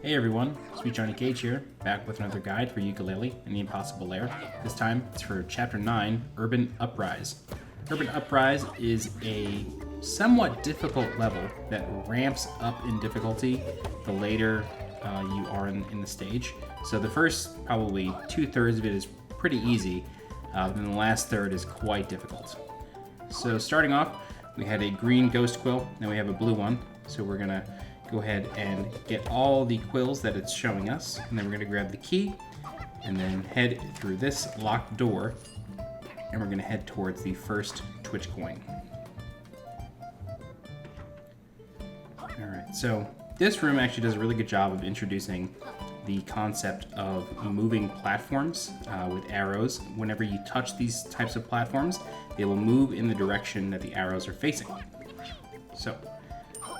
Hey everyone, SweetJohnnyCage here, back with another guide for Yooka-Laylee and the Impossible Lair. This time it's for Chapter 9, Urban Uprise. Urban Uprise is a somewhat difficult level that ramps up in difficulty the later you are in the stage. So the first probably 2/3 of it is pretty easy, then the last third is quite difficult. So starting off, we had a green ghost quill, then we have a blue one. So we're gonna go ahead and get all the quills that it's showing us, and then we're gonna grab the key and then head through this locked door, and we're gonna head towards the first T.W.I.T coin. Alright, so this room actually does a really good job of introducing the concept of moving platforms with arrows. Whenever you touch these types of platforms, they will move in the direction that the arrows are facing. So,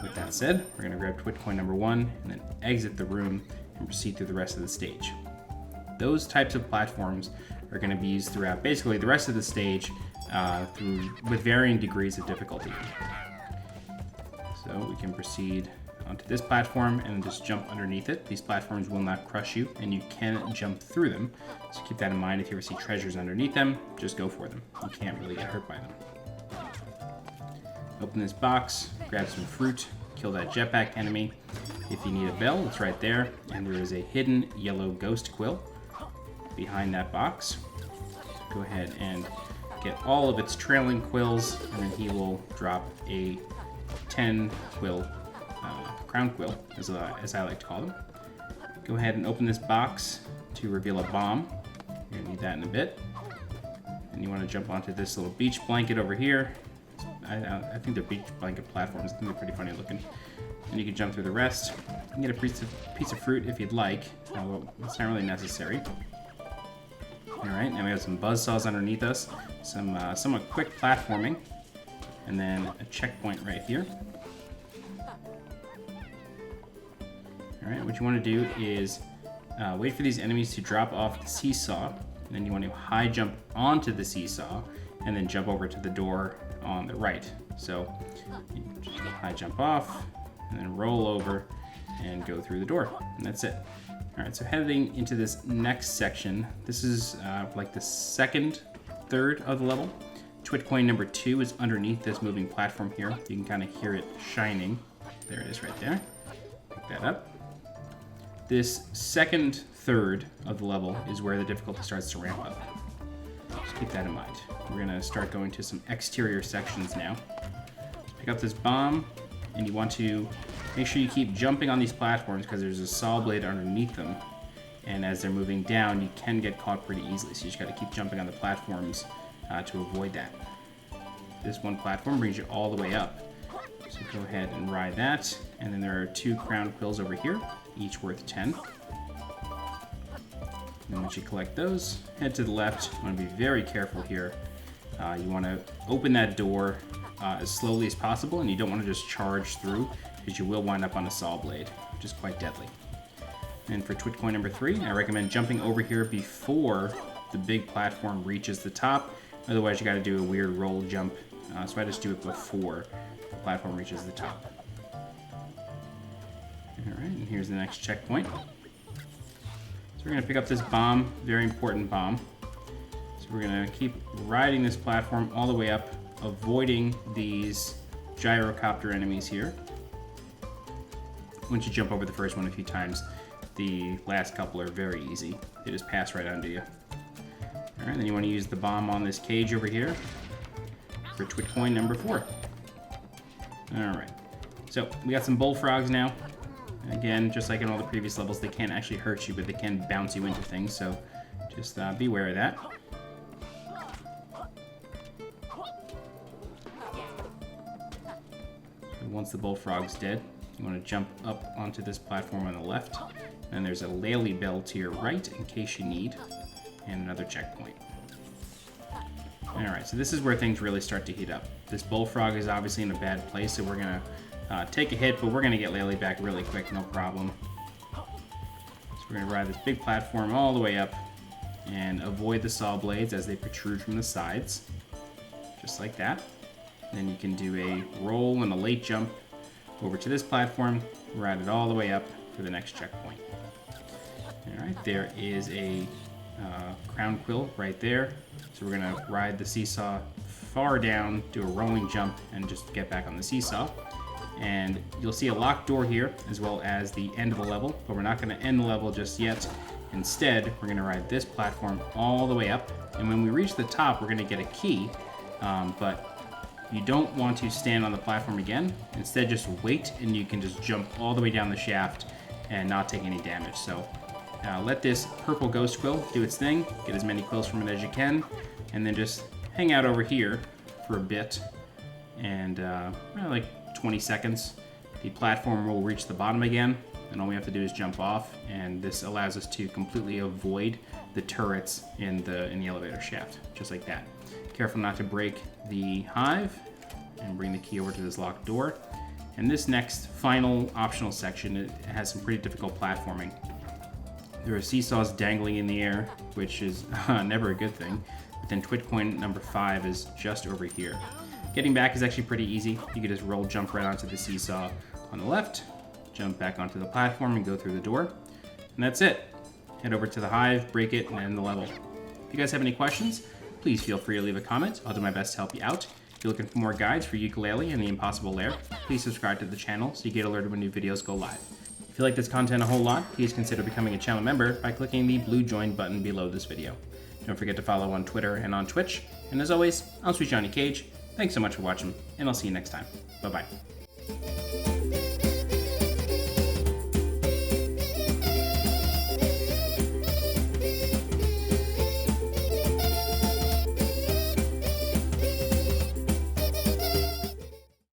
with that said, we're going to grab T.W.I.T coin number 1 and then exit the room and proceed through the rest of the stage. Those types of platforms are going to be used throughout basically the rest of the stage with varying degrees of difficulty. So we can proceed onto this platform and just jump underneath it. These platforms will not crush you, and you can jump through them. So keep that in mind. If you ever see treasures underneath them, just go for them. You can't really get hurt by them. Open this box, grab some fruit, kill that jetpack enemy. If you need a bell, it's right there, and there is a hidden yellow ghost quill behind that box. Go ahead and get all of its trailing quills, and then he will drop a 10 quill crown quill, as I like to call them. Go ahead and open this box to reveal a bomb. You're gonna need that in a bit. And you want to jump onto this little beach blanket over here. I think they're beach blanket platforms. I think they're pretty funny looking. And you can jump through the rest. You can get a piece of fruit if you'd like, although it's not really necessary. Alright, now we have some buzzsaws underneath us, some somewhat quick platforming, and then a checkpoint right here. Alright, what you want to do is wait for these enemies to drop off the seesaw, and then you want to high jump onto the seesaw, and then jump over to the door on the right. So you just high jump off, and then roll over, and go through the door, and that's it. Alright, so heading into this next section, this is like the second third of the level. T.W.I.T coin number 2 is underneath this moving platform here. You can kind of hear it shining. There it is right there. Pick that up. This second third of the level is where the difficulty starts to ramp up. Just keep that in mind. We're going to start going to some exterior sections now. Pick up this bomb, and you want to make sure you keep jumping on these platforms because there's a saw blade underneath them. And as they're moving down, you can get caught pretty easily, so you just got to keep jumping on the platforms to avoid that. This one platform brings you all the way up. So go ahead and ride that. And then there are 2 crown quills over here, each worth 10. And once you collect those, head to the left. You want to be very careful here. You want to open that door as slowly as possible, and you don't want to just charge through because you will wind up on a saw blade, which is quite deadly. And for T.W.I.T coin number 3, I recommend jumping over here before the big platform reaches the top. Otherwise, you got to do a weird roll jump. So I just do it before the platform reaches the top. All right, and here's the next checkpoint. So we're going to pick up this bomb, very important bomb. So we're going to keep riding this platform all the way up, avoiding these gyrocopter enemies here. Once you jump over the first one a few times, the last couple are very easy. They just pass right under you. All right, then you want to use the bomb on this cage over here for T.W.I.T coin number 4. All right, so we got some bullfrogs now. Again, just like in all the previous levels, they can't actually hurt you, but they can bounce you into things, so just be aware of that. And once the bullfrog's dead, you want to jump up onto this platform on the left, and there's a Laylee bell to your right in case you need, and another checkpoint. Alright, so this is where things really start to heat up. This bullfrog is obviously in a bad place, so we're going to take a hit, but we're going to get Laylee back really quick, no problem. So we're going to ride this big platform all the way up and avoid the saw blades as they protrude from the sides, just like that. And then you can do a roll and a late jump over to this platform, ride it all the way up, for the next checkpoint. All right, there is a crown quill right there. So we're gonna ride the seesaw far down, do a rolling jump, and just get back on the seesaw. And you'll see a locked door here, as well as the end of the level, but we're not gonna end the level just yet. Instead, we're gonna ride this platform all the way up, and when we reach the top, we're gonna get a key, but you don't want to stand on the platform again. Instead, just wait, and you can just jump all the way down the shaft and not take any damage. So let this purple ghost quill do its thing, get as many quills from it as you can, and then just hang out over here for a bit, and like 20 seconds. The platform will reach the bottom again, and all we have to do is jump off, and this allows us to completely avoid the turrets in the elevator shaft, just like that. Careful not to break the hive, and bring the key over to this locked door. And this next final optional section, it has some pretty difficult platforming. There are seesaws dangling in the air, which is never a good thing. But then twitch point number 5 is just over here. Getting back is actually pretty easy. You can just roll jump right onto the seesaw on the left, jump back onto the platform and go through the door. And that's it. Head over to the hive, break it, and end the level. If you guys have any questions, please feel free to leave a comment. I'll do my best to help you out. If you're looking for more guides for Yooka-Laylee and the Impossible Lair, please subscribe to the channel so you get alerted when new videos go live. If you like this content a whole lot, please consider becoming a channel member by clicking the blue join button below this video. Don't forget to follow on Twitter and on Twitch. And as always, I'm SweetJohnnyCage. Thanks so much for watching, and I'll see you next time. Bye-bye.